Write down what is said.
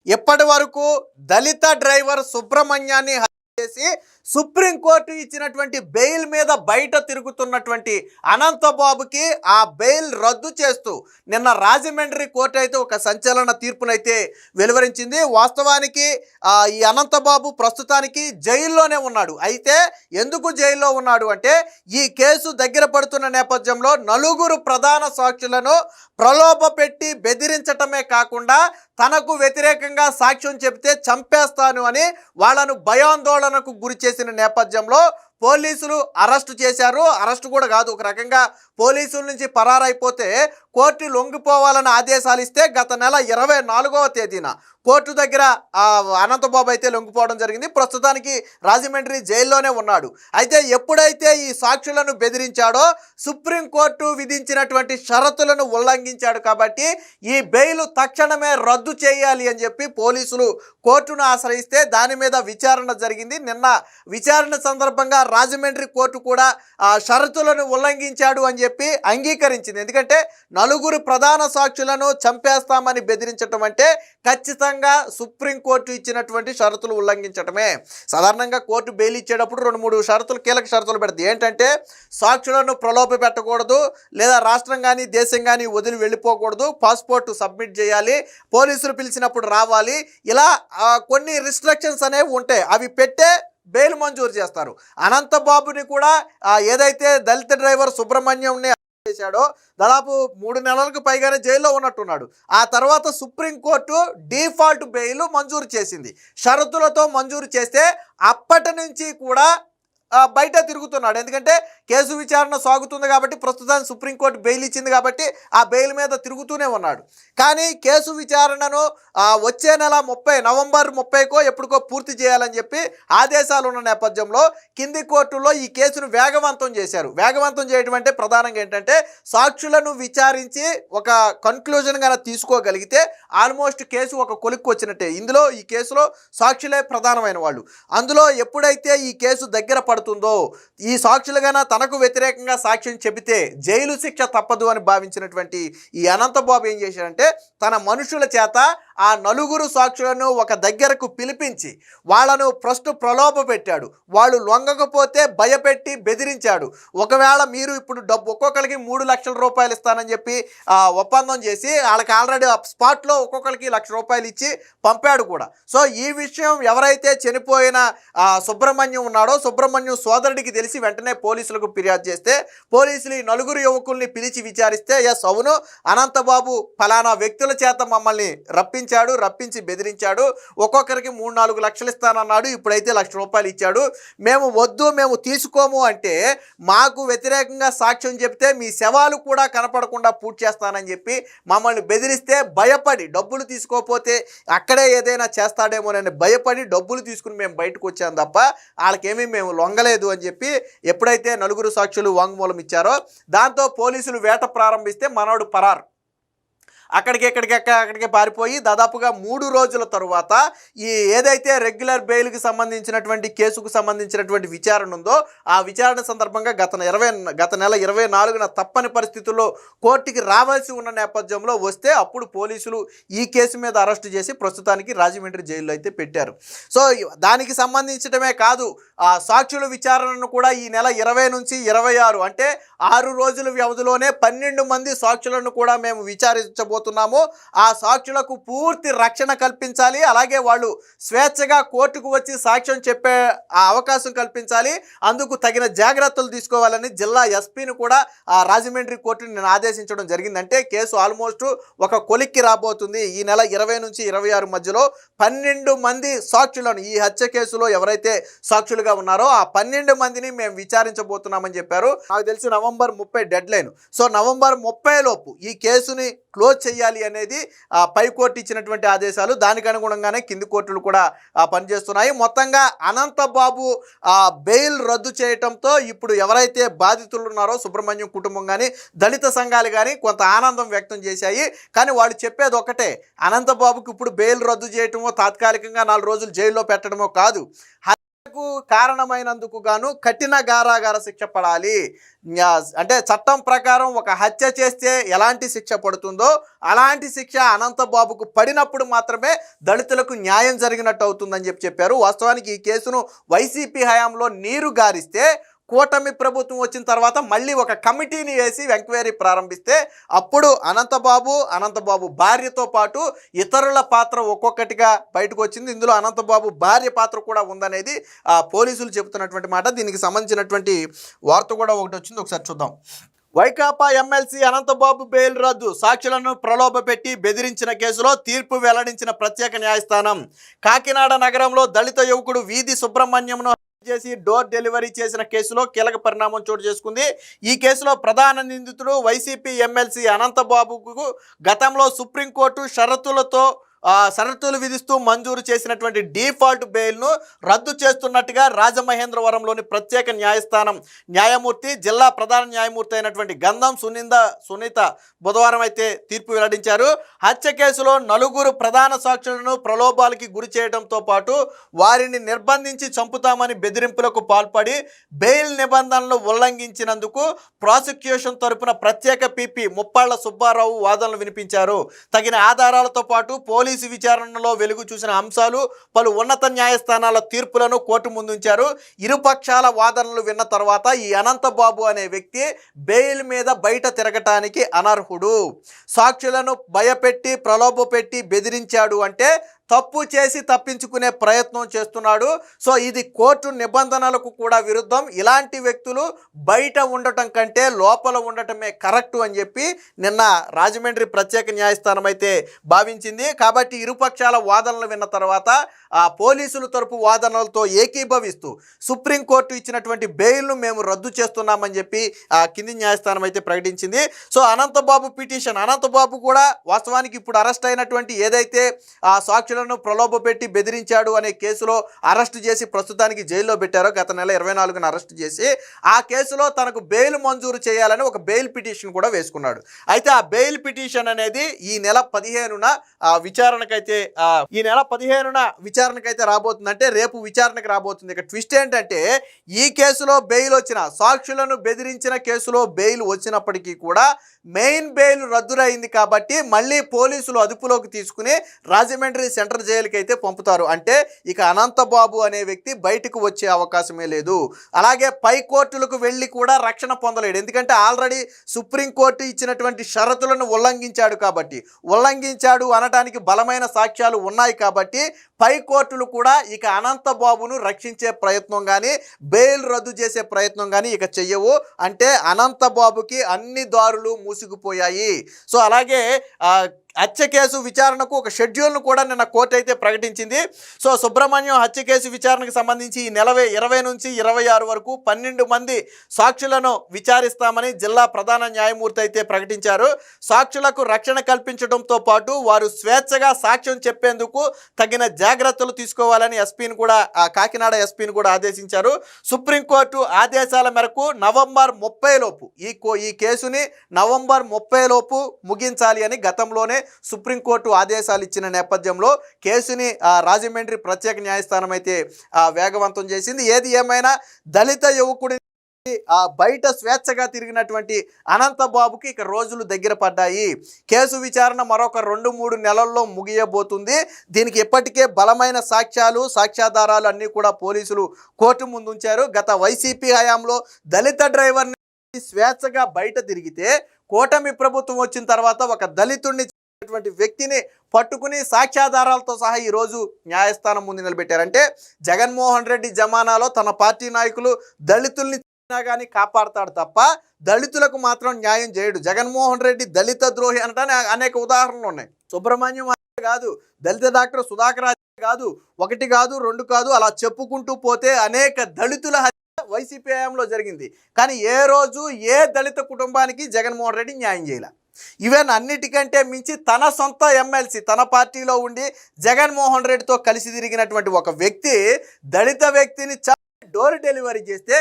ఇప్పటి వరకు దళిత డ్రైవర్ సుబ్రహ్మణ్యాన్ని హత్య చేసి సుప్రీంకోర్టు ఇచ్చినటువంటి బెయిల్ మీద బయట తిరుగుతున్నటువంటి అనంతబాబుకి ఆ బెయిల్ రద్దు చేస్తూ నిన్న రాజమండ్రి కోర్టు అయితే ఒక సంచలన తీర్పునైతే వెలువరించింది. వాస్తవానికి ఈ అనంతబాబు ప్రస్తుతానికి జైల్లోనే ఉన్నాడు. అయితే ఎందుకు జైల్లో ఉన్నాడు అంటే ఈ కేసు దగ్గర పడుతున్న నేపథ్యంలో నలుగురు ప్రధాన సాక్షులను ప్రలోభపెట్టి బెదిరించటమే కాకుండా తనకు వ్యతిరేకంగా సాక్ష్యం చెబితే చంపేస్తాను అని వాళ్ళను భయాందోళనకు గురి చేసిన నేపథ్యంలో పోలీసులు అరెస్టు చేశారు. అరెస్టు కూడా కాదు, ఒక రకంగా పోలీసుల నుంచి పరారైపోతే కోర్టు లొంగిపోవాలని ఆదేశాలు ఇస్తే గత నెల 24వ తేదీన కోర్టు దగ్గర అనంతబాబు అయితే లొంగిపోవడం జరిగింది. ప్రస్తుతానికి రాజమండ్రి జైల్లోనే ఉన్నాడు. అయితే ఎప్పుడైతే ఈ సాక్షులను బెదిరించాడో సుప్రీంకోర్టు విధించినటువంటి షరతులను ఉల్లంఘించాడు కాబట్టి ఈ బెయిల్ తక్షణమే రద్దు చేయాలి అని చెప్పి పోలీసులు కోర్టును ఆశ్రయిస్తే దాని మీద విచారణ జరిగింది. నిన్న విచారణ సందర్భంగా రాజమండ్రి కోర్టు కూడా షరతులను ఉల్లంఘించాడు అని చెప్పి అంగీకరించింది. ఎందుకంటే నలుగురు ప్రధాన సాక్షులను చంపేస్తామని బెదిరించడం అంటే ఖచ్చితంగా సుప్రీంకోర్టు ఇచ్చినటువంటి షరతులు ఉల్లంఘించడమే. సాధారణంగా కోర్టు బెయిల్ ఇచ్చేటప్పుడు 2-3 షరతులు, కీలక షరతులు పెడుతుంది. ఏంటంటే సాక్షులను ప్రలోభ పెట్టకూడదు, లేదా రాష్ట్రం కానీ దేశం కానీ వదిలి వెళ్ళిపోకూడదు, పాస్పోర్ట్ సబ్మిట్ చేయాలి, పోలీసులు పిలిచినప్పుడు రావాలి, ఇలా కొన్ని రిస్ట్రిక్షన్స్ అనేవి ఉంటాయి. అవి పెట్టే బెయిల్ మంజూరు చేస్తారు. అనంతబాబుని కూడా ఏదైతే దళిత డ్రైవర్ సుబ్రహ్మణ్యంని చేశాడో దాదాపు 3 నెలలకు పైగానే జైల్లో ఉన్నట్టున్నాడు. ఆ తర్వాత సుప్రీంకోర్టు డిఫాల్ట్ బెయిల్ మంజూరు చేసింది. షరతులతో మంజూరు చేస్తే అప్పటి నుంచి కూడా బయట తిరుగుతున్నాడు. ఎందుకంటే కేసు విచారణ సాగుతుంది కాబట్టి ప్రస్తుతానికి సుప్రీంకోర్టు బెయిల్ ఇచ్చింది కాబట్టి ఆ బెయిల్ మీద తిరుగుతూనే ఉన్నాడు. కానీ కేసు విచారణను వచ్చే నెల నవంబర్ 30కో ఎప్పటికో పూర్తి చేయాలని చెప్పి ఆదేశాలు ఉన్న నేపథ్యంలో కింది కోర్టులో ఈ కేసును వేగవంతం చేశారు. వేగవంతం చేయడం అంటే ప్రధానంగా ఏంటంటే సాక్షులను విచారించి ఒక కన్క్లూజన్ గా తీసుకోగలిగితే ఆల్మోస్ట్ కేసు ఒక కొలిక్కి వచ్చినట్టే. ఇందులో ఈ కేసులో సాక్షులే ప్రధానమైన వాళ్ళు. అందులో ఎప్పుడైతే ఈ కేసు దగ్గర పడుతుందో ఈ సాక్షులుగానే తనకు వ్యతిరేకంగా సాక్ష్యం చెబితే జైలు శిక్ష తప్పదు అని భావించినటువంటి ఈ అనంతబాబు ఏం చేశాడంటే తన మనుషుల చేత ఆ నలుగురు సాక్షులను ఒక దగ్గరకు పిలిపించి వాళ్ళను ఫస్ట్ ప్రలోభ పెట్టాడు. వాళ్ళు లొంగకపోతే భయపెట్టి బెదిరించాడు. ఒకవేళ మీరు ఇప్పుడు డబ్బు ఒక్కొక్కరికి 3 లక్షల రూపాయలు ఇస్తానని చెప్పి ఒప్పందం చేసి వాళ్ళకి ఆల్రెడీ స్పాట్లో ఒక్కొక్కరికి ₹1,00,000 ఇచ్చి పంపాడు కూడా. సో ఈ విషయం ఎవరైతే చనిపోయిన సుబ్రహ్మణ్యం ఉన్నాడో సుబ్రహ్మణ్యం సోదరుడికి తెలిసి వెంటనే పోలీసులకు ఫిర్యాదు చేస్తే పోలీసులు ఈ నలుగురు యువకుల్ని పిలిచి విచారిస్తే ఎస్ అవును అనంతబాబు ఫలానా వ్యక్తుల చేత మమ్మల్ని రప్పించి బెదిరించాడు, ఒక్కొక్కరికి 3-4 లక్షలు ఇస్తానన్నాడు, ఇప్పుడైతే ₹1,00,000 ఇచ్చాడు, మేము వద్దు మేము తీసుకోము అంటే మాకు వ్యతిరేకంగా సాక్ష్యం చెప్తే మీ శవాలు కూడా కనపడకుండా పూర్తి చేస్తానని చెప్పి మమ్మల్ని బెదిరిస్తే భయపడి డబ్బులు తీసుకోకపోతే అక్కడే ఏదైనా చేస్తాడేమోనని భయపడి డబ్బులు తీసుకుని మేము బయటకు వచ్చాం తప్ప వాళ్ళకేమీ మేము లొంగలేదు అని చెప్పి ఎప్పుడైతే నలుగురు సాక్షులు వాంగ్మూలం ఇచ్చారో దాంతో పోలీసులు వేట ప్రారంభిస్తే మనోడు పరారు. అక్కడికి పారిపోయి దాదాపుగా 3 రోజుల తరువాత ఈ ఏదైతే రెగ్యులర్ బెయిల్కి సంబంధించినటువంటి కేసుకు సంబంధించినటువంటి విచారణ ఉందో ఆ విచారణ సందర్భంగా గత నెల 24న తప్పని పరిస్థితుల్లో కోర్టుకి రావాల్సి ఉన్న నేపథ్యంలో వస్తే అప్పుడు పోలీసులు ఈ కేసు మీద అరెస్టు చేసి ప్రస్తుతానికి రాజమండ్రి జైల్లో అయితే పెట్టారు. సో దానికి సంబంధించడమే కాదు సాక్షుల విచారణను కూడా ఈ నెల 20 నుంచి 26 అంటే 6 రోజుల వ్యవధిలోనే 12 మంది సాక్షులను కూడా మేము విచారించబోతున్నాము. ఆ సాక్షులకు పూర్తి రక్షణ కల్పించాలి, అలాగే వాళ్ళు స్వేచ్ఛగా కోర్టుకు వచ్చి సాక్ష్యం చెప్పే అవకాశం కల్పించాలి, అందుకు తగిన జాగ్రత్తలు తీసుకోవాలని జిల్లా ఎస్పీని కూడా రాజమండ్రి కోర్టుని నేను ఆదేశించడం జరిగిందంటే కేసు ఆల్మోస్ట్ ఒక కొలిక్కి రాబోతుంది. ఈ నెల 20 నుంచి 26 మధ్యలో 12 మంది సాక్షులను ఈ హత్య కేసులో ఎవరైతే సాక్షులుగా ఉన్నారో ఆ 12 మందిని మేము విచారించబోతున్నామని చెప్పారు. నాకు తెలిసి November 30 dead line. So November 30 లోపు ఈ కేసుని క్లోజ్ చేయాలి అనేది పై కోర్టు ఇచ్చినటువంటి ఆదేశాలు. దానికి అనుగుణంగానే కింది కోర్టులు కూడా పనిచేస్తున్నాయి. మొత్తంగా అనంతబాబు బెయిల్ రద్దు చేయటంతో ఇప్పుడు ఎవరైతే బాధితులు ఉన్నారో సుబ్రహ్మణ్యం కుటుంబం కానీ దళిత సంఘాలు కానీ కొంత ఆనందం వ్యక్తం చేశాయి. కానీ వాళ్ళు చెప్పేది ఒకటే, అనంతబాబుకి ఇప్పుడు బెయిల్ రద్దు చేయటమో తాత్కాలికంగా 4 రోజులు జైల్లో పెట్టడమో కాదు, కారణమైనందుకు గాను కఠిన కారాగార శిక్ష పడాలి. అంటే చట్టం ప్రకారం ఒక హత్య చేస్తే ఎలాంటి శిక్ష పడుతుందో అలాంటి శిక్ష అనంతబాబుకు పడినప్పుడు మాత్రమే దళితులకు న్యాయం జరిగినట్టు అవుతుందని చెప్పారు. వాస్తవానికి ఈ కేసును వైసీపీ హయాంలో నీరు గారిస్తే కూటమి ప్రభుత్వం వచ్చిన తర్వాత మళ్ళీ ఒక కమిటీని వేసి ఎంక్వైరీ ప్రారంభిస్తే అప్పుడు అనంతబాబు భార్యతో పాటు ఇతరుల పాత్ర ఒక్కొక్కటిగా బయటకు వచ్చింది. ఇందులో అనంతబాబు భార్య పాత్ర కూడా ఉందనేది పోలీసులు చెబుతున్నటువంటి మాట. దీనికి సంబంధించినటువంటి వార్త కూడా ఒకటి వచ్చింది, ఒకసారి చూద్దాం. వైకాపా ఎమ్మెల్సీ అనంతబాబు బెయిల్ రద్దు, సాక్షులను ప్రలోభపెట్టి బెదిరించిన కేసులో తీర్పు వెల్లడించిన ప్రత్యేక న్యాయస్థానం. కాకినాడ నగరంలో దళిత యువకుడు వీధి సుబ్రహ్మణ్యంను చేసి డోర్ డెలివరీ చేసిన కేసులో కీలక పరిణామం చోటు చేసుకుంది. ఈ కేసులో ప్రధాన నిందితుడు వైసీపీ ఎమ్మెల్సీ అనంతబాబుకు గతంలో సుప్రీంకోర్టు షరతులు విధిస్తూ మంజూరు చేసినటువంటి డిఫాల్ట్ బెయిల్ను రద్దు చేస్తున్నట్టుగా రాజమహేంద్రవరంలోని ప్రత్యేక న్యాయస్థానం న్యాయమూర్తి జిల్లా ప్రధాన న్యాయమూర్తి అయినటువంటి గంధం సునీత బుధవారం అయితే తీర్పు వెల్లడించారు. హత్య కేసులో 4 ప్రధాన సాక్షులను ప్రలోభాలకి గురి చేయడంతో పాటు వారిని నిర్బంధించి చంపుతామని బెదిరింపులకు పాల్పడి బెయిల్ నిబంధనలు ఉల్లంఘించినందుకు ప్రాసిక్యూషన్ తరపున ప్రత్యేక పీపీ ముప్పాళ్ల సుబ్బారావు వాదనలు వినిపించారు. తగిన ఆధారాలతో పాటు పోలీసు విచారణలో వెలుగు చూసిన అంశాలు, పలు ఉన్నత న్యాయస్థానాల తీర్పులను కోర్టు ముందుంచారు. ఇరుపక్షాల వాదనలు విన్న తర్వాత ఈ అనంతబాబు అనే వ్యక్తి బెయిల్ మీద బయట తిరగటానికి అనర్హుడు. సాక్షులను భయపెట్టి ప్రలోభపెట్టి బెదిరించాడు అంటే తప్పు చేసి తప్పించుకునే ప్రయత్నం చేస్తున్నాడు. సో ఇది కోర్టు నిబంధనలకు కూడా విరుద్ధం. ఇలాంటి వ్యక్తులు బయట ఉండటం కంటే లోపల ఉండటమే కరెక్టు అని చెప్పి నిన్న రాజమండ్రి ప్రత్యేక న్యాయస్థానం అయితే భావించింది. కాబట్టి ఇరుపక్షాల వాదనలు విన్న తర్వాత పోలీసుల తరపు వాదనలతో ఏకీభవిస్తూ సుప్రీంకోర్టు ఇచ్చినటువంటి బెయిల్ను మేము రద్దు చేస్తున్నామని చెప్పి కింది న్యాయస్థానం అయితే ప్రకటించింది. సో అనంతబాబు పిటిషన్, అనంతబాబు కూడా వాస్తవానికి ఇప్పుడు అరెస్ట్ అయినటువంటి ఏదైతే సాక్షులను ప్రలోభపెట్టి బెదిరించాడు అనే కేసులో అరెస్టు చేసి ప్రస్తుతానికి జైల్లో పెట్టారో, గత నెల 24న అరెస్టు చేసి ఆ కేసులో తనకు బెయిల్ మంజూరు చేయాలని ఒక బెయిల్ పిటిషన్ కూడా వేసుకున్నాడు. అయితే ఆ బెయిల్ పిటిషన్ అనేది ఈ నెల 15న విచారణకైతే రాబోతుంది. అంటే రేపు విచారణకు రాబోతుంది. ఇక ట్విస్ట్ ఏంటంటే ఈ కేసులో బెయిల్ వచ్చిన, సాక్షులను బెదిరించిన కేసులో బెయిల్ వచ్చినప్పటికీ కూడా మెయిన్ బెయిల్ రద్దురైంది కాబట్టి మళ్ళీ పోలీసులు అదుపులోకి తీసుకుని రాజమండ్రి సెంట్రల్ జైలుకి అయితే పంపుతారు. అంటే ఇక అనంతబాబు అనే వ్యక్తి బయటకు వచ్చే అవకాశమే లేదు. అలాగే పై కోర్టులకు వెళ్ళి కూడా రక్షణ పొందలేడు. ఎందుకంటే ఆల్రెడీ సుప్రీంకోర్టు ఇచ్చినటువంటి షరతులను ఉల్లంఘించాడు అనటానికి బలమైన సాక్ష్యాలు ఉన్నాయి కాబట్టి పై కోర్టులు కూడా ఇక అనంతబాబును రక్షించే ప్రయత్నం కానీ బెయిల్ రద్దు చేసే ప్రయత్నం కానీ ఇక చెయ్యవు. అంటే అనంతబాబుకి అన్ని దారులు మూసుకుపోయాయి. సో అలాగే హత్య కేసు విచారణకు ఒక షెడ్యూల్ను కూడా నిన్న కోర్టు అయితే ప్రకటించింది. సో సుబ్రహ్మణ్యం హత్య కేసు విచారణకు సంబంధించి ఈ నెల 20 నుంచి 26 వరకు 12 మంది సాక్షులను విచారిస్తామని జిల్లా ప్రధాన న్యాయమూర్తి అయితే ప్రకటించారు. సాక్షులకు రక్షణ కల్పించడంతో పాటు వారు స్వేచ్ఛగా సాక్ష్యం చెప్పేందుకు తగిన జాగ్రత్తలు తీసుకోవాలని కాకినాడ ఎస్పీని కూడా ఆదేశించారు. సుప్రీంకోర్టు ఆదేశాల మేరకు నవంబర్ 30 లోపు ఈ కేసుని నవంబర్ 30 లోపు ముగించాలి అని గతంలోనే సుప్రీంకోర్టు ఆదేశాలు ఇచ్చిన నేపథ్యంలో కేసుని రాజమండ్రి ప్రత్యేక న్యాయస్థానం అయితే వేగవంతం చేసింది. ఏది ఏమైనా దళిత యువకుడి బయట స్వేచ్ఛగా తిరిగినటువంటి అనంతబాబుకి ఇక రోజులు దగ్గర పడ్డాయి. కేసు విచారణ మరొక 2-3 నెలల్లో ముగియబోతుంది. దీనికి ఇప్పటికే బలమైన సాక్ష్యాధారాలు అన్నీ కూడా పోలీసులు కోర్టు ముందుంచారు. గత వైసీపీ హయాంలో దళిత డ్రైవర్ని స్వేచ్ఛగా బయట తిరిగితే కూటమి ప్రభుత్వం వచ్చిన తర్వాత ఒక దళితుడిని వ్యక్తిని పట్టుకుని సాక్ష్యాధారాలతో సహా ఈరోజు న్యాయస్థానం ముందు నిలబెట్టారంటే జగన్మోహన్ రెడ్డి జమానాలో తన పార్టీ నాయకులు దళితుల్ని కానీ కాపాడతాడు తప్ప దళితులకు మాత్రం న్యాయం చేయడు. జగన్మోహన్ రెడ్డి దళిత ద్రోహి అంటే అనేక ఉదాహరణలు ఉన్నాయి. సుబ్రహ్మణ్యం కాదు, దళిత డాక్టర్ సుధాకర్ కాదు, 1 కాదు 2 కాదు, అలా చెప్పుకుంటూ పోతే అనేక దళితుల వైసీపీ హయాంలో జరిగింది. కానీ ఏ రోజు ఏ దళిత కుటుంబానికి జగన్మోహన్ రెడ్డి న్యాయం చేయలే. ఈవెన్ అన్నిటికంటే మించి తన సొంత ఎమ్మెల్సీ తన పార్టీలో ఉండి జగన్మోహన్ రెడ్డితో కలిసి తిరిగినటువంటి ఒక వ్యక్తి దళిత వ్యక్తిని డోర్ డెలివరీ చేస్తే